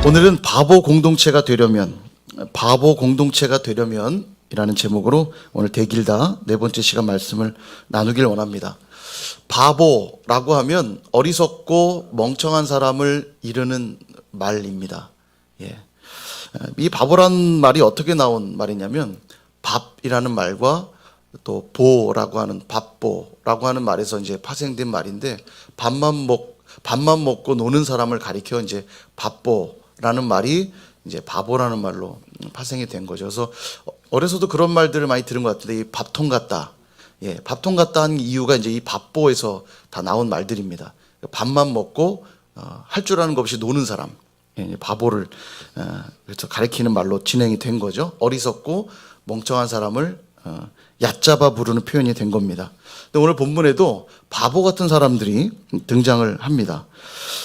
오늘은 바보 공동체가 되려면 이라는 제목으로 오늘 대길다 네 번째 시간 말씀을 나누길 원합니다. 바보라고 하면 어리석고 멍청한 사람을 이르는 말입니다. 이 바보란 말이 어떻게 나온 말이냐면 밥이라는 말과 또 보라고 하는 밥보라고 하는 말에서 이제 파생된 말인데 밥만 먹고 노는 사람을 가리켜 이제 밥보라는 말이 이제 바보라는 말로 파생이 된 거죠. 그래서 어려서도 그런 말들을 많이 들은 것 같은데 이 밥통 같다. 밥통 같다 한 이유가 이제 이 밥보에서 다 나온 말들입니다. 밥만 먹고 할 줄 아는 것 없이 노는 사람. 바보를 그래서 가리키는 말로 진행이 된 거죠. 어리석고 멍청한 사람을 얕잡아 부르는 표현이 된 겁니다. 근데 오늘 본문에도 바보 같은 사람들이 등장을 합니다.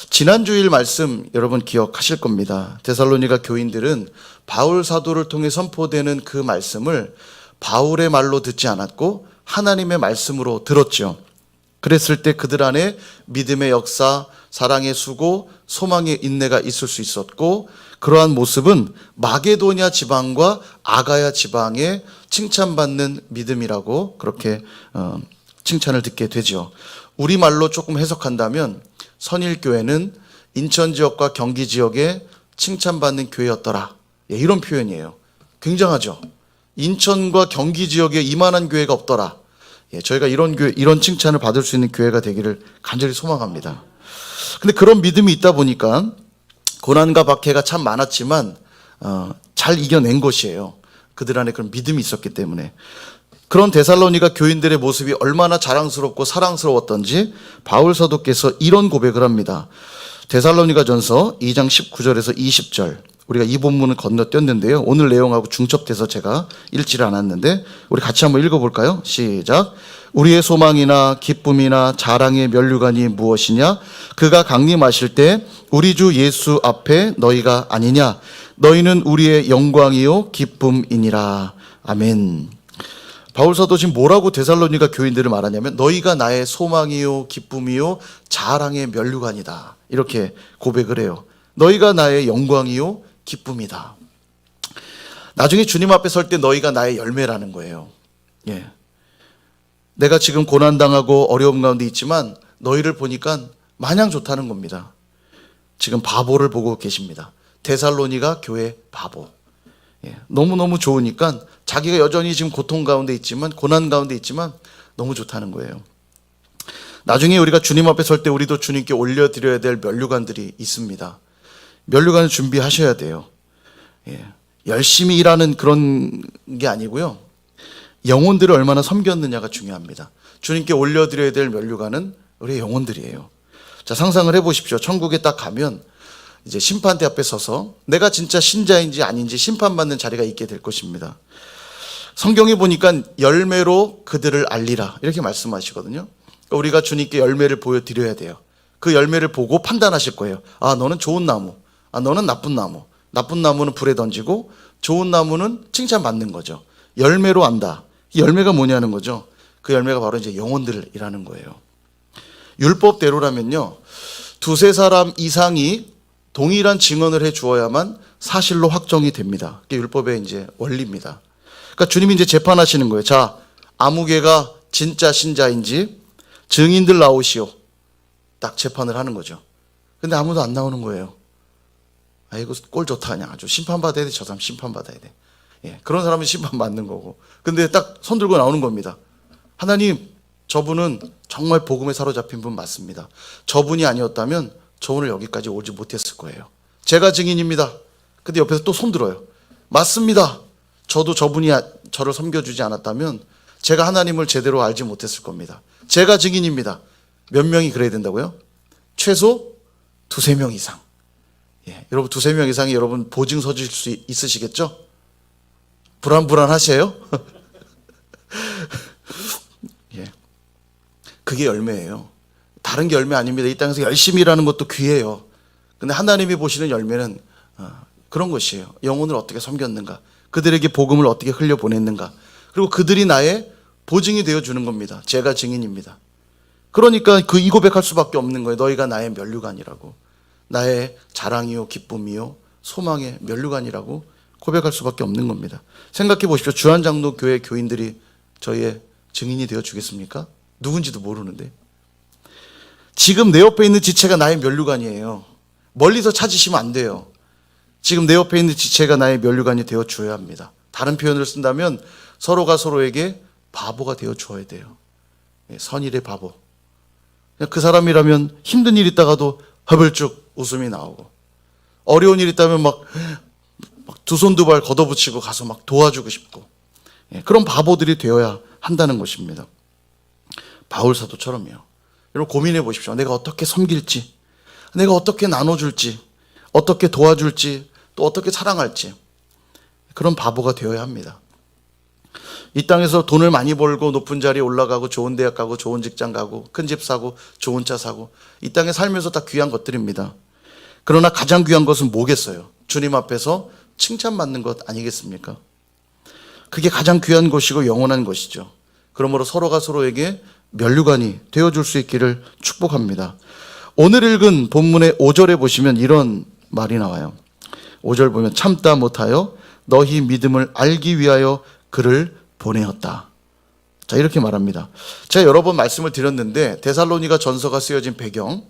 지난 주일 말씀 여러분 기억하실 겁니다. 데살로니가 교인들은 바울 사도를 통해 선포되는 그 말씀을 바울의 말로 듣지 않았고 하나님의 말씀으로 들었죠. 그랬을 때 그들 안에 믿음의 역사, 사랑의 수고, 소망의 인내가 있을 수 있었고 그러한 모습은 마게도냐 지방과 아가야 지방에 칭찬받는 믿음이라고 그렇게 칭찬을 듣게 되죠. 우리말로 조금 해석한다면 선일교회는 인천 지역과 경기 지역에 칭찬받는 교회였더라. 이런 표현이에요. 굉장하죠. 인천과 경기 지역에 이만한 교회가 없더라. 저희가 이런 칭찬을 받을 수 있는 교회가 되기를 간절히 소망합니다. 근데 그런 믿음이 있다 보니까 고난과 박해가 참 많았지만 잘 이겨낸 것이에요. 그들 안에 그런 믿음이 있었기 때문에. 그런 데살로니가 교인들의 모습이 얼마나 자랑스럽고 사랑스러웠던지 바울 사도께서 이런 고백을 합니다. 데살로니가 전서 2장 19절에서 20절. 우리가 이 본문을 건너뛰었는데요. 오늘 내용하고 중첩돼서 제가 읽지를 않았는데 우리 같이 한번 읽어볼까요? 시작. 우리의 소망이나 기쁨이나 자랑의 면류관이 무엇이냐? 그가 강림하실 때 우리 주 예수 앞에 너희가 아니냐? 너희는 우리의 영광이요 기쁨이니라. 아멘. 바울 사도 지금 뭐라고 데살로니가 교인들을 말하냐면 너희가 나의 소망이요 기쁨이요 자랑의 면류관이다. 이렇게 고백을 해요. 너희가 나의 영광이요 기쁨이다. 나중에 주님 앞에 설 때 너희가 나의 열매라는 거예요. 내가 지금 고난당하고 어려움 가운데 있지만 너희를 보니까 마냥 좋다는 겁니다. 지금 바보를 보고 계십니다. 데살로니가 교회 바보. 너무너무 좋으니까 자기가 여전히 지금 고통 가운데 있지만 고난 가운데 있지만 너무 좋다는 거예요. 나중에 우리가 주님 앞에 설 때 우리도 주님께 올려드려야 될 면류관들이 있습니다. 면류관을 준비하셔야 돼요. 열심히 일하는 그런 게 아니고요. 영혼들을 얼마나 섬겼느냐가 중요합니다. 주님께 올려드려야 될 면류관은 우리의 영혼들이에요. 자, 상상을 해보십시오. 천국에 딱 가면 이제 심판대 앞에 서서 내가 진짜 신자인지 아닌지 심판받는 자리가 있게 될 것입니다. 성경에 보니까 열매로 그들을 알리라 이렇게 말씀하시거든요. 그러니까 우리가 주님께 열매를 보여드려야 돼요. 그 열매를 보고 판단하실 거예요. 아, 너는 좋은 나무, 아, 너는 나쁜 나무. 나쁜 나무는 불에 던지고 좋은 나무는 칭찬받는 거죠. 열매로 안다. 이 열매가 뭐냐는 거죠. 그 열매가 바로 이제 영혼들이라는 거예요. 율법대로라면요, 두세 사람 이상이 동일한 증언을 해 주어야만 사실로 확정이 됩니다. 그게 율법의 이제 원리입니다. 그러니까 주님이 이제 재판하시는 거예요. 자, 아무개가 진짜 신자인지 증인들 나오시오. 딱 재판을 하는 거죠. 근데 아무도 안 나오는 거예요. 아이고 꼴 좋다. 그냥 아주 심판받아야 돼. 저 사람 심판받아야 돼. 그런 사람은 심판받는 거고. 근데 딱 손 들고 나오는 겁니다. 하나님, 저분은 정말 복음에 사로잡힌 분 맞습니다. 저분이 아니었다면 저 오늘 여기까지 오지 못했을 거예요. 제가 증인입니다. 근데 옆에서 또 손 들어요. 맞습니다. 저도 저분이 저를 섬겨주지 않았다면 제가 하나님을 제대로 알지 못했을 겁니다. 제가 증인입니다. 몇 명이 그래야 된다고요? 최소 두세 명 이상. 여러분 두세 명 이상이 여러분 보증 서줄 수 있으시겠죠? 불안하세요? 그게 열매예요. 다른 게 열매 아닙니다. 이 땅에서 열심히 일하는 것도 귀해요. 근데 하나님이 보시는 열매는 그런 것이에요. 영혼을 어떻게 섬겼는가, 그들에게 복음을 어떻게 흘려보냈는가, 그리고 그들이 나의 보증이 되어주는 겁니다. 제가 증인입니다. 그러니까 이 고백할 수밖에 없는 거예요. 너희가 나의 면류관이라고. 나의 자랑이요 기쁨이요 소망의 면류관이라고 고백할 수밖에 없는 겁니다. 생각해 보십시오. 주한장로교회 교인들이 저희의 증인이 되어 주겠습니까? 누군지도 모르는데. 지금 내 옆에 있는 지체가 나의 면류관이에요. 멀리서 찾으시면 안 돼요. 지금 내 옆에 있는 지체가 나의 면류관이 되어 주어야 합니다. 다른 표현을 쓴다면 서로가 서로에게 바보가 되어 주어야 돼요. 선일의 바보. 그냥 그 사람이라면 힘든 일 있다가도 허벌쭉 웃음이 나오고, 어려운 일 있다면 막 두 손 두 발 걷어붙이고 가서 막 도와주고 싶고, 그런 바보들이 되어야 한다는 것입니다. 바울 사도처럼요. 여러분 고민해 보십시오. 내가 어떻게 섬길지, 내가 어떻게 나눠줄지, 어떻게 도와줄지, 또 어떻게 사랑할지, 그런 바보가 되어야 합니다. 이 땅에서 돈을 많이 벌고 높은 자리에 올라가고 좋은 대학 가고 좋은 직장 가고 큰 집 사고 좋은 차 사고, 이 땅에 살면서 다 귀한 것들입니다. 그러나 가장 귀한 것은 뭐겠어요? 주님 앞에서 칭찬받는 것 아니겠습니까? 그게 가장 귀한 것이고 영원한 것이죠. 그러므로 서로가 서로에게 면류관이 되어줄 수 있기를 축복합니다. 오늘 읽은 본문의 5절에 보시면 이런 말이 나와요. 5절 보면 참다 못하여 너희 믿음을 알기 위하여 그를 보내었다. 자, 이렇게 말합니다. 제가 여러 번 말씀을 드렸는데 데살로니가 전서가 쓰여진 배경,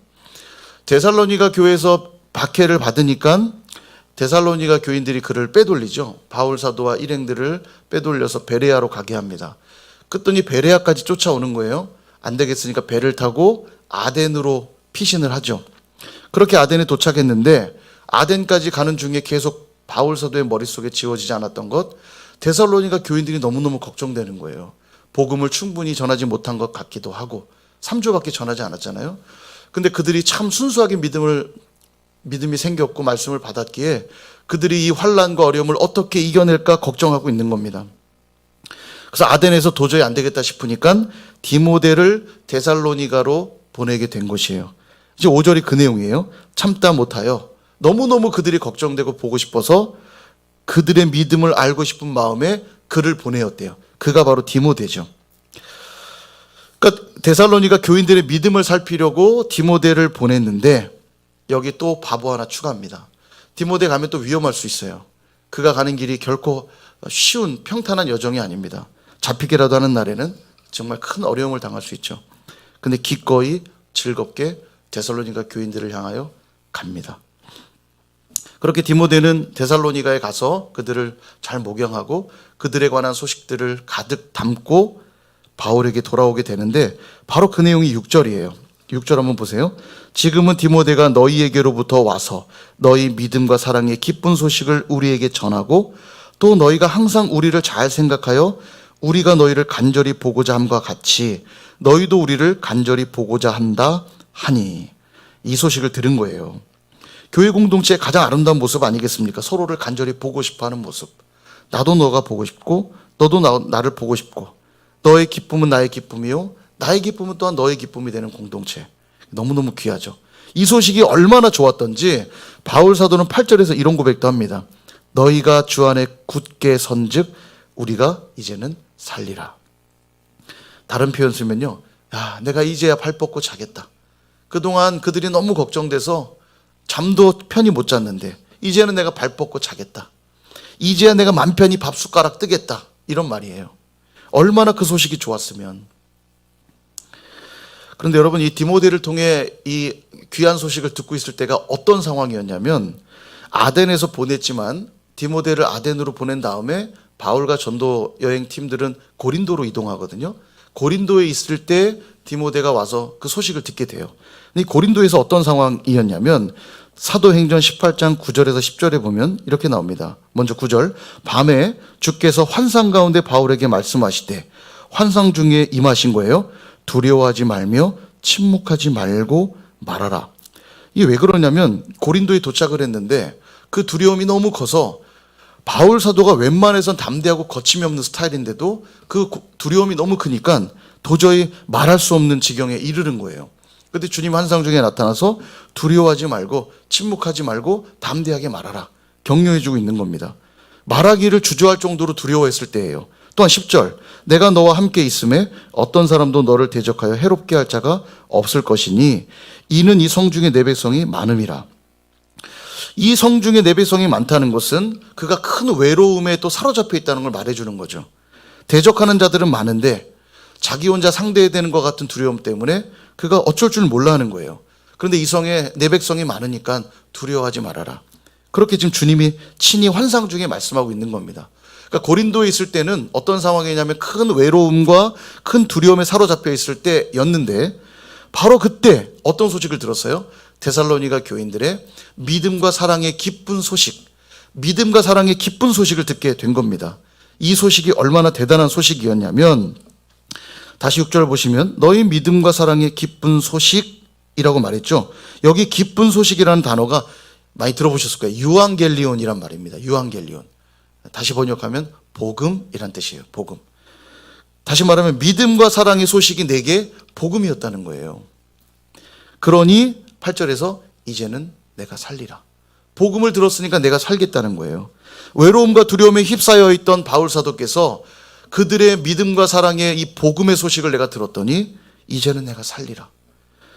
데살로니가 교회에서 박해를 받으니까 데살로니가 교인들이 그를 빼돌리죠. 바울 사도와 일행들을 빼돌려서 베레아로 가게 합니다. 그랬더니 베레아까지 쫓아오는 거예요. 안 되겠으니까 배를 타고 아덴으로 피신을 하죠. 그렇게 아덴에 도착했는데 아덴까지 가는 중에 계속 바울 사도의 머릿속에 지워지지 않았던 것, 데살로니가 교인들이 너무너무 걱정되는 거예요. 복음을 충분히 전하지 못한 것 같기도 하고, 3주밖에 전하지 않았잖아요. 근데 그들이 참 순수하게 믿음이 생겼고 말씀을 받았기에 그들이 이 환난과 어려움을 어떻게 이겨낼까 걱정하고 있는 겁니다. 그래서 아덴에서 도저히 안 되겠다 싶으니까 디모데를 데살로니가로 보내게 된 것이에요. 이제 5절이 그 내용이에요. 참다 못하여, 너무너무 그들이 걱정되고 보고 싶어서 그들의 믿음을 알고 싶은 마음에 그를 보내었대요. 그가 바로 디모데죠. 그러니까 데살로니가 교인들의 믿음을 살피려고 디모데를 보냈는데 여기 또 바보 하나 추가합니다. 디모데 가면 또 위험할 수 있어요. 그가 가는 길이 결코 쉬운 평탄한 여정이 아닙니다. 잡히기라도 하는 날에는 정말 큰 어려움을 당할 수 있죠. 근데 기꺼이 즐겁게 데살로니가 교인들을 향하여 갑니다. 그렇게 디모데는 데살로니가에 가서 그들을 잘 목양하고 그들에 관한 소식들을 가득 담고 바울에게 돌아오게 되는데 바로 그 내용이 6절이에요. 6절 한번 보세요. 지금은 디모데가 너희에게로부터 와서 너희 믿음과 사랑의 기쁜 소식을 우리에게 전하고 또 너희가 항상 우리를 잘 생각하여 우리가 너희를 간절히 보고자 함과 같이 너희도 우리를 간절히 보고자 한다 하니, 이 소식을 들은 거예요. 교회 공동체의 가장 아름다운 모습 아니겠습니까? 서로를 간절히 보고 싶어하는 모습. 나도 너가 보고 싶고 너도 나를 보고 싶고, 너의 기쁨은 나의 기쁨이요 나의 기쁨은 또한 너의 기쁨이 되는 공동체. 너무너무 귀하죠. 이 소식이 얼마나 좋았던지 바울 사도는 8절에서 이런 고백도 합니다. 너희가 주 안에 굳게 선즉 우리가 이제는 살리라. 다른 표현 쓰면요, 야, 내가 이제야 발 뻗고 자겠다. 그동안 그들이 너무 걱정돼서 잠도 편히 못 잤는데 이제는 내가 발 뻗고 자겠다. 이제야 내가 맘 편히 밥 숟가락 뜨겠다. 이런 말이에요. 얼마나 그 소식이 좋았으면. 그런데 여러분, 이 디모데를 통해 이 귀한 소식을 듣고 있을 때가 어떤 상황이었냐면, 아덴에서 보냈지만 디모데를 아덴으로 보낸 다음에 바울과 전도 여행 팀들은 고린도로 이동하거든요. 고린도에 있을 때 디모데가 와서 그 소식을 듣게 돼요. 이 고린도에서 어떤 상황이었냐면 사도행전 18장 9절에서 10절에 보면 이렇게 나옵니다. 먼저 9절. 밤에 주께서 환상 가운데 바울에게 말씀하시되, 환상 중에 임하신 거예요. 두려워하지 말며 침묵하지 말고 말하라. 이게 왜 그러냐면 고린도에 도착을 했는데 그 두려움이 너무 커서, 바울 사도가 웬만해선 담대하고 거침이 없는 스타일인데도 그 두려움이 너무 크니까 도저히 말할 수 없는 지경에 이르는 거예요. 그런데 주님 환상 중에 나타나서 두려워하지 말고 침묵하지 말고 담대하게 말하라, 격려해주고 있는 겁니다. 말하기를 주저할 정도로 두려워했을 때예요. 또한 10절. 내가 너와 함께 있음에 어떤 사람도 너를 대적하여 해롭게 할 자가 없을 것이니 이는 이 성중에 내 백성이 많음이라. 이 성 중에 내 백성이 많다는 것은 그가 큰 외로움에 또 사로잡혀 있다는 걸 말해주는 거죠. 대적하는 자들은 많은데 자기 혼자 상대해야 되는 것 같은 두려움 때문에 그가 어쩔 줄 몰라 하는 거예요. 그런데 이 성에 내 백성이 많으니까 두려워하지 말아라. 그렇게 지금 주님이 친히 환상 중에 말씀하고 있는 겁니다. 그러니까 고린도에 있을 때는 어떤 상황이냐면 큰 외로움과 큰 두려움에 사로잡혀 있을 때였는데 바로 그때 어떤 소식을 들었어요? 데살로니가 교인들의 믿음과 사랑의 기쁜 소식, 믿음과 사랑의 기쁜 소식을 듣게 된 겁니다. 이 소식이 얼마나 대단한 소식이었냐면 다시 6절 보시면 너희 믿음과 사랑의 기쁜 소식이라고 말했죠. 여기 기쁜 소식이라는 단어가 많이 들어보셨을 거예요. 유앙겔리온이란 말입니다. 유앙겔리온. 다시 번역하면 복음이란 뜻이에요. 복음. 다시 말하면 믿음과 사랑의 소식이 내게 복음이었다는 거예요. 그러니 8절에서 이제는 내가 살리라. 복음을 들었으니까 내가 살겠다는 거예요. 외로움과 두려움에 휩싸여 있던 바울 사도께서 그들의 믿음과 사랑의 이 복음의 소식을 내가 들었더니 이제는 내가 살리라.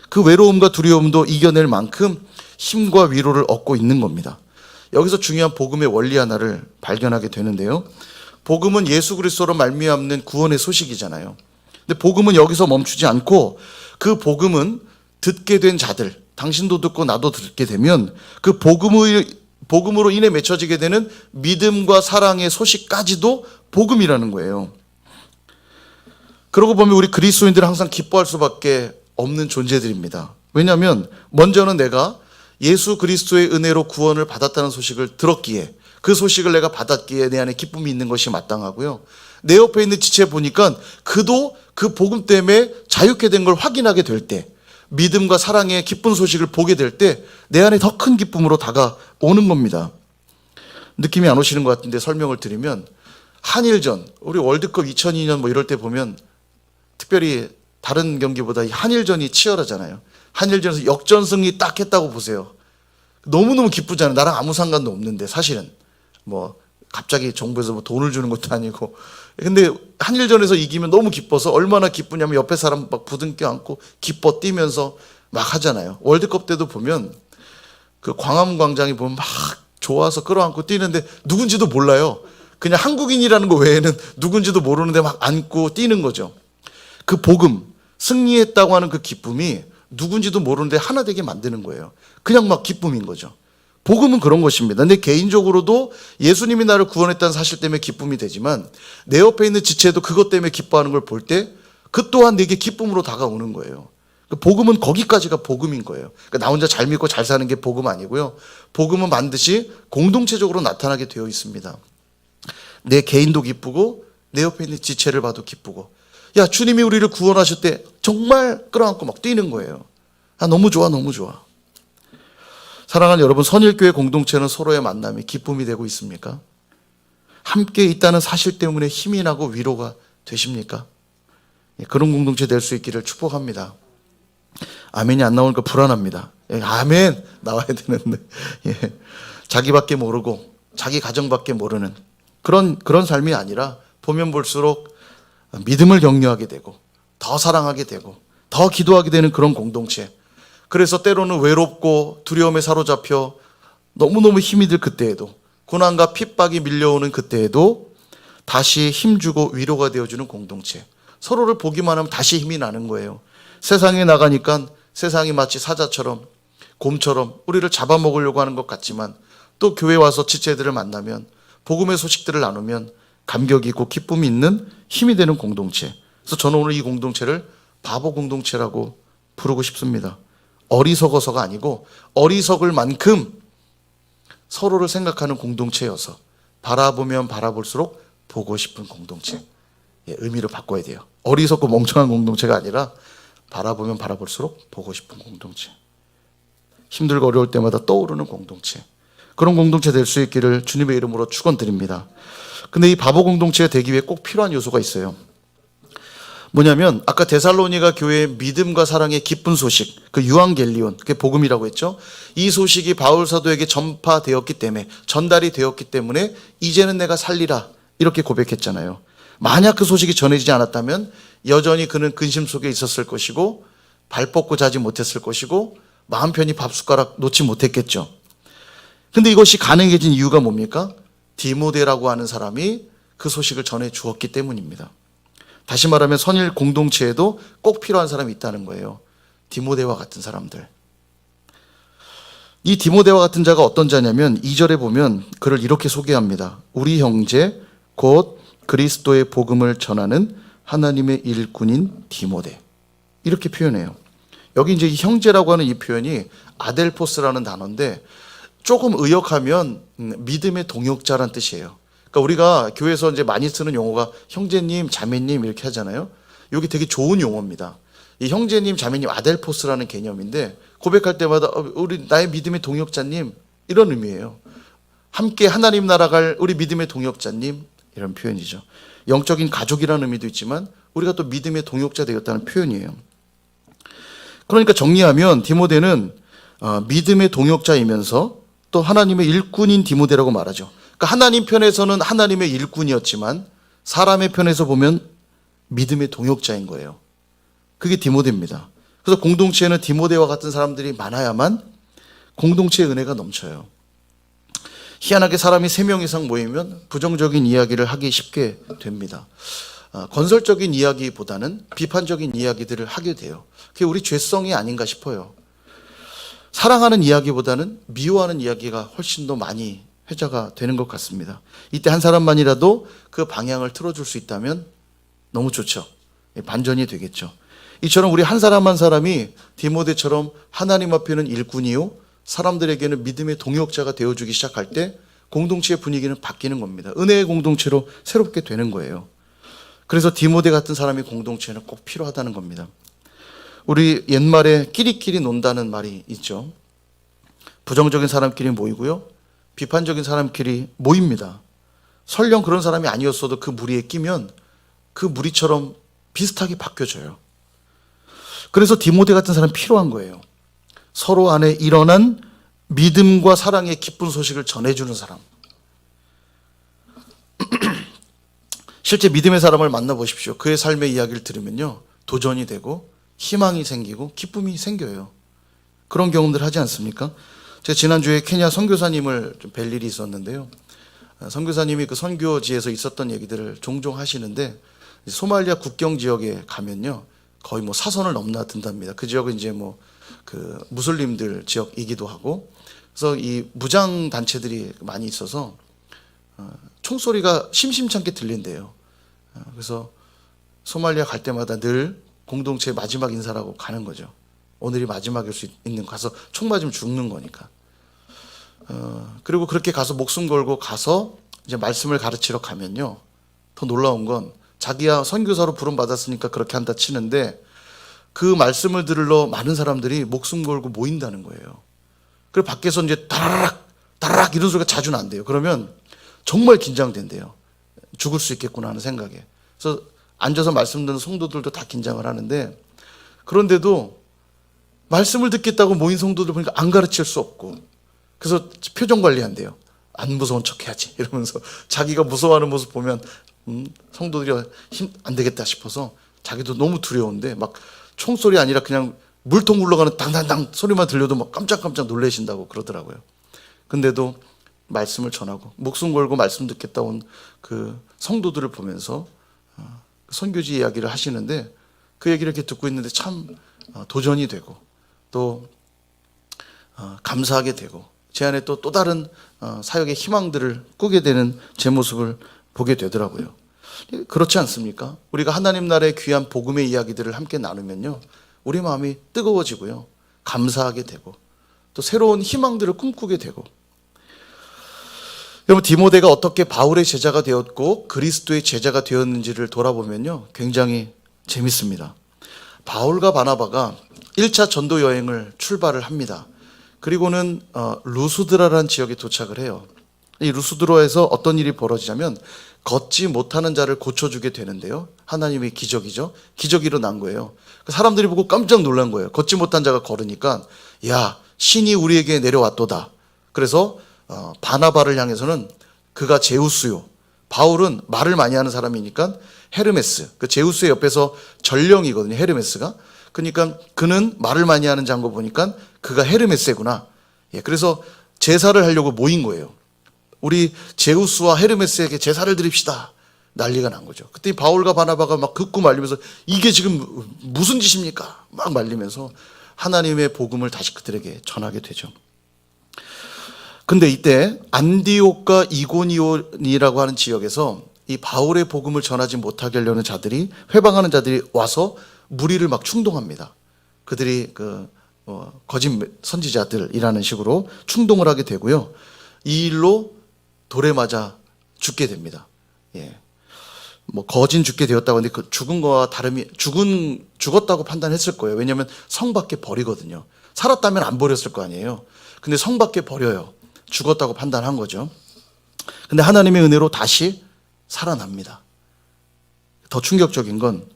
그 외로움과 두려움도 이겨낼 만큼 힘과 위로를 얻고 있는 겁니다. 여기서 중요한 복음의 원리 하나를 발견하게 되는데요. 복음은 예수 그리스도로 말미암는 구원의 소식이잖아요. 근데 복음은 여기서 멈추지 않고 그 복음은 듣게 된 자들, 당신도 듣고 나도 듣게 되면 그 복음으로 인해 맺혀지게 되는 믿음과 사랑의 소식까지도 복음이라는 거예요. 그러고 보면 우리 그리스도인들은 항상 기뻐할 수밖에 없는 존재들입니다. 왜냐하면 먼저는 내가 예수 그리스도의 은혜로 구원을 받았다는 소식을 들었기에 그 소식을 내가 받았기에 내 안에 기쁨이 있는 것이 마땅하고요. 내 옆에 있는 지체 보니까 그도 그 복음 때문에 자유케 된 걸 확인하게 될 때, 믿음과 사랑의 기쁜 소식을 보게 될 때 내 안에 더 큰 기쁨으로 다가오는 겁니다. 느낌이 안 오시는 것 같은데 설명을 드리면 한일전, 우리 월드컵 2002년 뭐 이럴 때 보면 특별히 다른 경기보다 이 한일전이 치열하잖아요. 한일전에서 역전승리 딱 했다고 보세요. 너무너무 기쁘잖아요. 나랑 아무 상관도 없는데 사실은 뭐 갑자기 정부에서 뭐 돈을 주는 것도 아니고. 근데 한일전에서 이기면 너무 기뻐서 얼마나 기쁘냐면 옆에 사람 막 부둥켜 안고 기뻐 뛰면서 막 하잖아요. 월드컵 때도 보면 그 광화문 광장에 보면 막 좋아서 끌어안고 뛰는데 누군지도 몰라요. 그냥 한국인이라는 거 외에는 누군지도 모르는데 막 안고 뛰는 거죠. 그 복음, 승리했다고 하는 그 기쁨이 누군지도 모르는데 하나 되게 만드는 거예요. 그냥 막 기쁨인 거죠. 복음은 그런 것입니다. 근데 개인적으로도 예수님이 나를 구원했다는 사실 때문에 기쁨이 되지만 내 옆에 있는 지체도 그것 때문에 기뻐하는 걸 볼 때 그 또한 내게 기쁨으로 다가오는 거예요. 복음은 거기까지가 복음인 거예요. 그러니까 나 혼자 잘 믿고 잘 사는 게 복음 아니고요. 복음은 반드시 공동체적으로 나타나게 되어 있습니다. 내 개인도 기쁘고 내 옆에 있는 지체를 봐도 기쁘고, 야, 주님이 우리를 구원하실 때 정말 끌어안고 막 뛰는 거예요. 아, 너무 좋아, 너무 좋아. 사랑하는 여러분, 선일교회 공동체는 서로의 만남이 기쁨이 되고 있습니까? 함께 있다는 사실 때문에 힘이 나고 위로가 되십니까? 그런 공동체 될 수 있기를 축복합니다. 아멘이 안 나오니까 불안합니다. 아멘 나와야 되는데 자기밖에 모르고 자기 가정밖에 모르는 그런 삶이 아니라 보면 볼수록 믿음을 격려하게 되고 더 사랑하게 되고 더 기도하게 되는 그런 공동체. 그래서 때로는 외롭고 두려움에 사로잡혀 너무너무 힘이 들 그때에도, 고난과 핍박이 밀려오는 그때에도 다시 힘주고 위로가 되어주는 공동체. 서로를 보기만 하면 다시 힘이 나는 거예요. 세상에 나가니까 세상이 마치 사자처럼 곰처럼 우리를 잡아먹으려고 하는 것 같지만 또 교회 와서 지체들을 만나면 복음의 소식들을 나누면 감격이 있고 기쁨이 있는 힘이 되는 공동체. 그래서 저는 오늘 이 공동체를 바보 공동체라고 부르고 싶습니다. 어리석어서가 아니고 어리석을 만큼 서로를 생각하는 공동체여서 바라보면 바라볼수록 보고 싶은 공동체. 의미를 바꿔야 돼요. 어리석고 멍청한 공동체가 아니라 바라보면 바라볼수록 보고 싶은 공동체. 힘들고 어려울 때마다 떠오르는 공동체. 그런 공동체 될 수 있기를 주님의 이름으로 축원드립니다. 근데 이 바보 공동체가 되기 위해 꼭 필요한 요소가 있어요. 뭐냐면 아까 데살로니가 교회의 믿음과 사랑의 기쁜 소식, 그 유앙겔리온, 그게 복음이라고 했죠. 이 소식이 바울 사도에게 전파되었기 때문에, 전달이 되었기 때문에 이제는 내가 살리라 이렇게 고백했잖아요. 만약 그 소식이 전해지지 않았다면 여전히 그는 근심 속에 있었을 것이고 발 뻗고 자지 못했을 것이고 마음 편히 밥 숟가락 놓지 못했겠죠. 근데 이것이 가능해진 이유가 뭡니까? 디모데라고 하는 사람이 그 소식을 전해 주었기 때문입니다. 다시 말하면 선일 공동체에도 꼭 필요한 사람이 있다는 거예요. 디모데와 같은 사람들. 이 디모데와 같은 자가 어떤 자냐면 2절에 보면 그를 이렇게 소개합니다. 우리 형제 곧 그리스도의 복음을 전하는 하나님의 일꾼인 디모데. 이렇게 표현해요. 여기 이제 이 형제라고 하는 이 표현이 아델포스라는 단어인데 조금 의역하면 믿음의 동역자란 뜻이에요. 그러니까 우리가 교회에서 이제 많이 쓰는 용어가 형제님, 자매님 이렇게 하잖아요. 이게 되게 좋은 용어입니다. 이 형제님, 자매님, 아델포스라는 개념인데 고백할 때마다 우리 나의 믿음의 동역자님 이런 의미예요. 함께 하나님 나라 갈 우리 믿음의 동역자님 이런 표현이죠. 영적인 가족이라는 의미도 있지만 우리가 또 믿음의 동역자 되었다는 표현이에요. 그러니까 정리하면 디모데는 믿음의 동역자이면서 또 하나님의 일꾼인 디모데라고 말하죠. 그러니까 하나님 편에서는 하나님의 일꾼이었지만 사람의 편에서 보면 믿음의 동역자인 거예요. 그게 디모데입니다. 그래서 공동체에는 디모데와 같은 사람들이 많아야만 공동체의 은혜가 넘쳐요. 희한하게 사람이 3명 이상 모이면 부정적인 이야기를 하기 쉽게 됩니다. 건설적인 이야기보다는 비판적인 이야기들을 하게 돼요. 그게 우리 죄성이 아닌가 싶어요. 사랑하는 이야기보다는 미워하는 이야기가 훨씬 더 많이 회자가 되는 것 같습니다. 이때 한 사람만이라도 그 방향을 틀어줄 수 있다면 너무 좋죠. 반전이 되겠죠. 이처럼 우리 한 사람 한 사람이 디모데처럼 하나님 앞에는 일꾼이요 사람들에게는 믿음의 동역자가 되어주기 시작할 때 공동체의 분위기는 바뀌는 겁니다. 은혜의 공동체로 새롭게 되는 거예요. 그래서 디모데 같은 사람이 공동체에는 꼭 필요하다는 겁니다. 우리 옛말에 끼리끼리 논다는 말이 있죠. 부정적인 사람끼리 모이고요. 비판적인 사람끼리 모입니다. 설령 그런 사람이 아니었어도 그 무리에 끼면 그 무리처럼 비슷하게 바뀌어져요. 그래서 디모데 같은 사람 필요한 거예요. 서로 안에 일어난 믿음과 사랑의 기쁜 소식을 전해주는 사람. 실제 믿음의 사람을 만나보십시오. 그의 삶의 이야기를 들으면요. 도전이 되고 희망이 생기고 기쁨이 생겨요. 그런 경험들 하지 않습니까? 제가 지난주에 케냐 선교사님을 좀 뵐 일이 있었는데요. 선교사님이 그 선교지에서 있었던 얘기들을 종종 하시는데 소말리아 국경 지역에 가면요. 거의 뭐 사선을 넘나든답니다. 그 지역은 이제 뭐 그 무슬림들 지역이기도 하고 그래서 이 무장 단체들이 많이 있어서 총소리가 심심찮게 들린대요. 그래서 소말리아 갈 때마다 늘 공동체 마지막 인사라고 가는 거죠. 오늘이 마지막일 수 있는 가서 총 맞으면 죽는 거니까. 그리고 그렇게 가서 목숨 걸고 가서 이제 말씀을 가르치러 가면요. 더 놀라운 건 자기야 선교사로 부름 받았으니까 그렇게 한다 치는데 그 말씀을 들으러 많은 사람들이 목숨 걸고 모인다는 거예요. 그리고 밖에서 이제 다라락 이런 소리가 자주 난대요. 그러면 정말 긴장된대요. 죽을 수 있겠구나 하는 생각에. 그래서 앉아서 말씀 듣는 성도들도 다 긴장을 하는데 그런데도 말씀을 듣겠다고 모인 성도들 보니까 안 가르칠 수 없고 그래서 표정 관리한대요. 안 무서운 척 해야지 이러면서 자기가 무서워하는 모습 보면 성도들이 힘 안 되겠다 싶어서 자기도 너무 두려운데 막 총소리 아니라 그냥 물통 굴러가는 당당당 소리만 들려도 막 깜짝깜짝 놀라신다고 그러더라고요. 근데도 말씀을 전하고 목숨 걸고 말씀 듣겠다 온 그 성도들을 보면서 선교지 이야기를 하시는데 그 얘기를 이렇게 듣고 있는데 참 도전이 되고 또 감사하게 되고 제 안에 또 다른 사역의 희망들을 꾸게 되는 제 모습을 보게 되더라고요. 그렇지 않습니까? 우리가 하나님 나라의 귀한 복음의 이야기들을 함께 나누면요. 우리 마음이 뜨거워지고요. 감사하게 되고 또 새로운 희망들을 꿈꾸게 되고 여러분 디모데가 어떻게 바울의 제자가 되었고 그리스도의 제자가 되었는지를 돌아보면요. 굉장히 재밌습니다. 바울과 바나바가 1차 전도 여행을 출발을 합니다. 그리고는 루스드라라는 지역에 도착을 해요. 이 루스드라에서 어떤 일이 벌어지냐면 걷지 못하는 자를 고쳐주게 되는데요. 하나님의 기적이죠. 기적이 일어난 거예요. 사람들이 보고 깜짝 놀란 거예요. 걷지 못한 자가 걸으니까 야 신이 우리에게 내려왔도다. 그래서 바나바를 향해서는 그가 제우스요. 바울은 말을 많이 하는 사람이니까 헤르메스. 그 제우스의 옆에서 전령이거든요. 헤르메스가. 그러니까 그는 말을 많이 하는 자인 거 보니까 그가 헤르메스구나. 예, 그래서 제사를 하려고 모인 거예요. 우리 제우스와 헤르메스에게 제사를 드립시다. 난리가 난 거죠. 그때 바울과 바나바가 막 긋고 말리면서 이게 지금 무슨 짓입니까? 막 말리면서 하나님의 복음을 다시 그들에게 전하게 되죠. 근데 이때 안디옥과 이고니온이라고 하는 지역에서 이 바울의 복음을 전하지 못하게 하려는 자들이, 회방하는 자들이 와서 무리를 막 충동합니다. 그들이 거짓 선지자들이라는 식으로 충동을 하게 되고요. 이 일로 돌에 맞아 죽게 됩니다. 예. 거진 죽게 되었다고 하는데 그 죽은 거와 다름이, 죽었다고 판단했을 거예요. 왜냐하면 성 밖에 버리거든요. 살았다면 안 버렸을 거 아니에요. 근데 성 밖에 버려요. 죽었다고 판단한 거죠. 근데 하나님의 은혜로 다시 살아납니다. 더 충격적인 건,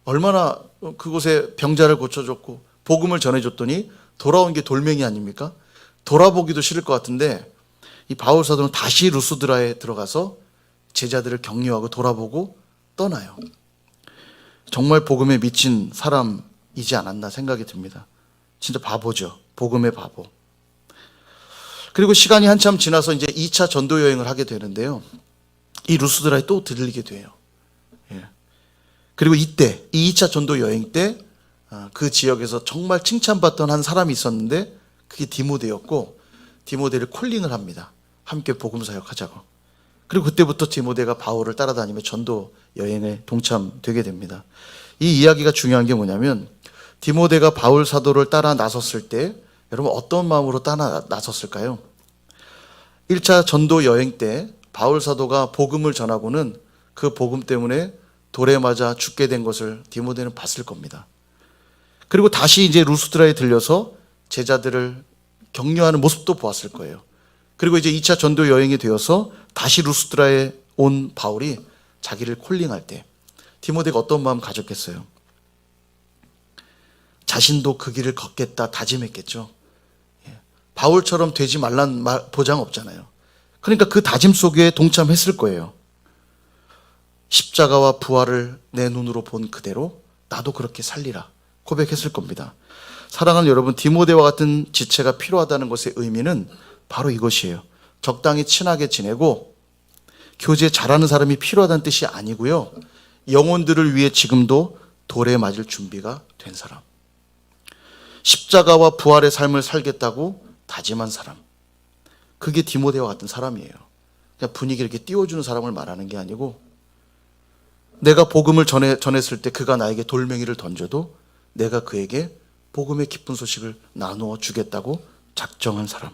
얼마나 그곳에 병자를 고쳐줬고 복음을 전해줬더니 돌아온 게 돌멩이 아닙니까? 돌아보기도 싫을 것 같은데 이 바울 사도는 다시 루스드라에 들어가서 제자들을 격려하고 돌아보고 떠나요. 정말 복음에 미친 사람이지 않았나 생각이 듭니다. 진짜 바보죠. 복음의 바보. 그리고 시간이 한참 지나서 이제 2차 전도 여행을 하게 되는데요. 이 루스드라에 또 들리게 돼요. 그리고 이때 이 2차 전도 여행 때 그 지역에서 정말 칭찬받던 한 사람이 있었는데 그게 디모데였고, 디모데를 콜링을 합니다. 함께 복음 사역하자고. 그리고 그때부터 디모데가 바울을 따라다니며 전도 여행에 동참되게 됩니다. 이 이야기가 중요한 게 뭐냐면, 디모데가 바울 사도를 따라 나섰을 때 여러분 어떤 마음으로 따라 나섰을까요? 1차 전도 여행 때 바울 사도가 복음을 전하고는 그 복음 때문에 돌에 맞아 죽게 된 것을 디모데는 봤을 겁니다. 그리고 다시 이제 루스드라에 들려서 제자들을 격려하는 모습도 보았을 거예요. 그리고 이제 2차 전도 여행이 되어서 다시 루스드라에 온 바울이 자기를 콜링할 때 디모데가 어떤 마음 가졌겠어요? 자신도 그 길을 걷겠다 다짐했겠죠. 바울처럼 되지 말란 보장 없잖아요. 그러니까 그 다짐 속에 동참했을 거예요. 십자가와 부활을 내 눈으로 본 그대로 나도 그렇게 살리라 고백했을 겁니다. 사랑하는 여러분, 디모데와 같은 지체가 필요하다는 것의 의미는 바로 이것이에요. 적당히 친하게 지내고 교제 잘하는 사람이 필요하다는 뜻이 아니고요. 영혼들을 위해 지금도 돌에 맞을 준비가 된 사람. 십자가와 부활의 삶을 살겠다고 다짐한 사람. 그게 디모데와 같은 사람이에요. 그냥 분위기 이렇게 띄워주는 사람을 말하는 게 아니고, 내가 복음을 전했을 때 그가 나에게 돌멩이를 던져도 내가 그에게 복음의 기쁜 소식을 나누어 주겠다고 작정한 사람.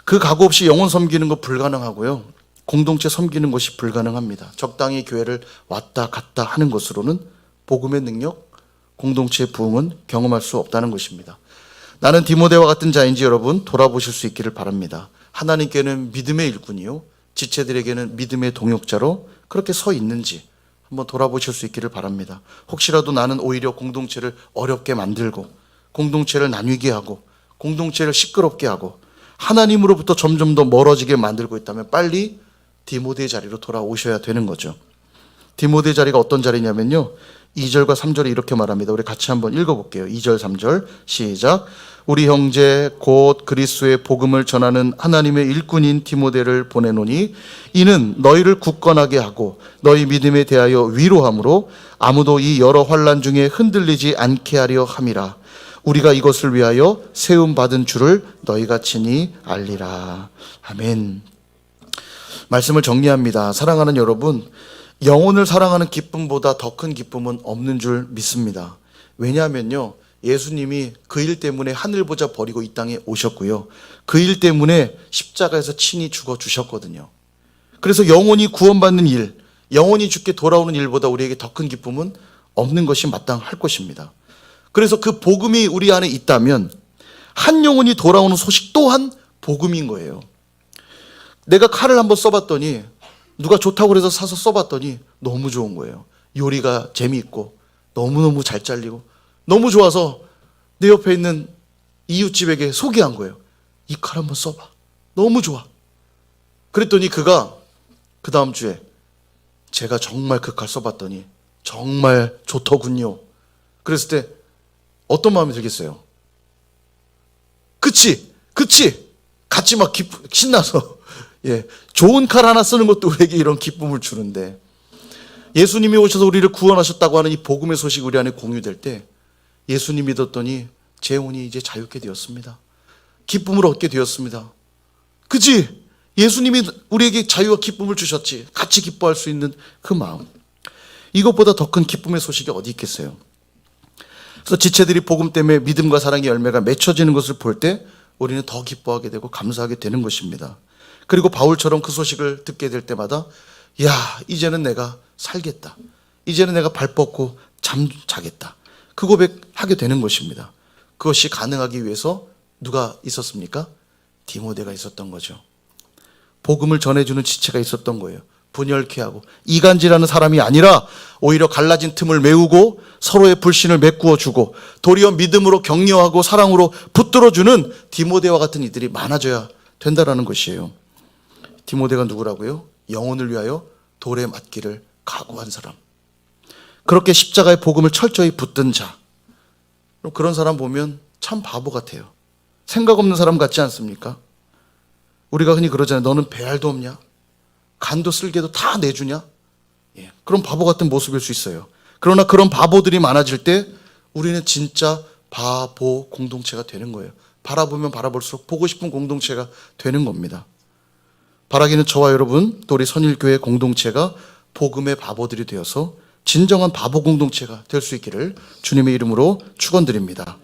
그 각오 없이 영혼 섬기는 거 불가능하고요. 공동체 섬기는 것이 불가능합니다. 적당히 교회를 왔다 갔다 하는 것으로는 복음의 능력, 공동체의 부흥은 경험할 수 없다는 것입니다. 나는 디모데와 같은 자인지 여러분 돌아보실 수 있기를 바랍니다. 하나님께는 믿음의 일꾼이요, 지체들에게는 믿음의 동역자로 그렇게 서 있는지 한번 돌아보실 수 있기를 바랍니다. 혹시라도 나는 오히려 공동체를 어렵게 만들고 공동체를 나뉘게 하고 공동체를 시끄럽게 하고 하나님으로부터 점점 더 멀어지게 만들고 있다면 빨리 디모데의 자리로 돌아오셔야 되는 거죠. 디모데의 자리가 어떤 자리냐면요, 2절과 3절에 이렇게 말합니다. 우리 같이 한번 읽어볼게요. 2절 3절 시작. 우리 형제 곧 그리스도의 복음을 전하는 하나님의 일꾼인 디모데를 보내노니 이는 너희를 굳건하게 하고 너희 믿음에 대하여 위로함으로 아무도 이 여러 환난 중에 흔들리지 않게 하려 함이라. 우리가 이것을 위하여 세움 받은 줄을 너희가 친히 알리라. 아멘. 말씀을 정리합니다. 사랑하는 여러분, 영혼을 사랑하는 기쁨보다 더 큰 기쁨은 없는 줄 믿습니다. 왜냐하면요, 예수님이 그 일 때문에 하늘보자 버리고 이 땅에 오셨고요, 그 일 때문에 십자가에서 친히 죽어주셨거든요. 그래서 영혼이 구원받는 일, 영혼이 죽게 돌아오는 일보다 우리에게 더 큰 기쁨은 없는 것이 마땅할 것입니다. 그래서 그 복음이 우리 안에 있다면 한 영혼이 돌아오는 소식 또한 복음인 거예요. 내가 칼을 한번 써봤더니, 누가 좋다고 그래서 사서 써봤더니 너무 좋은 거예요. 요리가 재미있고 너무너무 잘 잘리고 너무 좋아서 내 옆에 있는 이웃집에게 소개한 거예요. 이 칼 한번 써봐. 너무 좋아. 그랬더니 그가 그 다음 주에 제가 정말 그 칼 써봤더니 정말 좋더군요. 그랬을 때 어떤 마음이 들겠어요? 그치? 그치? 같이 막 신나서 예, 좋은 칼 하나 쓰는 것도 우리에게 이런 기쁨을 주는데, 예수님이 오셔서 우리를 구원하셨다고 하는 이 복음의 소식이 우리 안에 공유될 때 예수님 믿었더니 재혼이 이제 자유케 되었습니다. 기쁨을 얻게 되었습니다. 그치? 예수님이 우리에게 자유와 기쁨을 주셨지. 같이 기뻐할 수 있는 그 마음. 이것보다 더 큰 기쁨의 소식이 어디 있겠어요? 그래서 지체들이 복음 때문에 믿음과 사랑의 열매가 맺혀지는 것을 볼 때 우리는 더 기뻐하게 되고 감사하게 되는 것입니다. 그리고 바울처럼 그 소식을 듣게 될 때마다 야, 이제는 내가 살겠다. 이제는 내가 발 뻗고 자겠다. 그 고백하게 되는 것입니다. 그것이 가능하기 위해서 누가 있었습니까? 디모데가 있었던 거죠. 복음을 전해주는 지체가 있었던 거예요. 분열케 하고 이간질하는 사람이 아니라 오히려 갈라진 틈을 메우고 서로의 불신을 메꾸어 주고 도리어 믿음으로 격려하고 사랑으로 붙들어주는 디모데와 같은 이들이 많아져야 된다라는 것이에요. 디모데가 누구라고요? 영혼을 위하여 돌에 맞기를 각오한 사람. 그렇게 십자가의 복음을 철저히 붙든 자. 그런 사람 보면 참 바보 같아요. 생각 없는 사람 같지 않습니까? 우리가 흔히 그러잖아요. 너는 배알도 없냐? 간도 쓸개도 다 내주냐? 예, 그런 바보 같은 모습일 수 있어요. 그러나 그런 바보들이 많아질 때 우리는 진짜 바보 공동체가 되는 거예요. 바라보면 바라볼수록 보고 싶은 공동체가 되는 겁니다. 바라기는 저와 여러분, 또 우리 선일교회 공동체가 복음의 바보들이 되어서 진정한 바보 공동체가 될 수 있기를 주님의 이름으로 축원드립니다.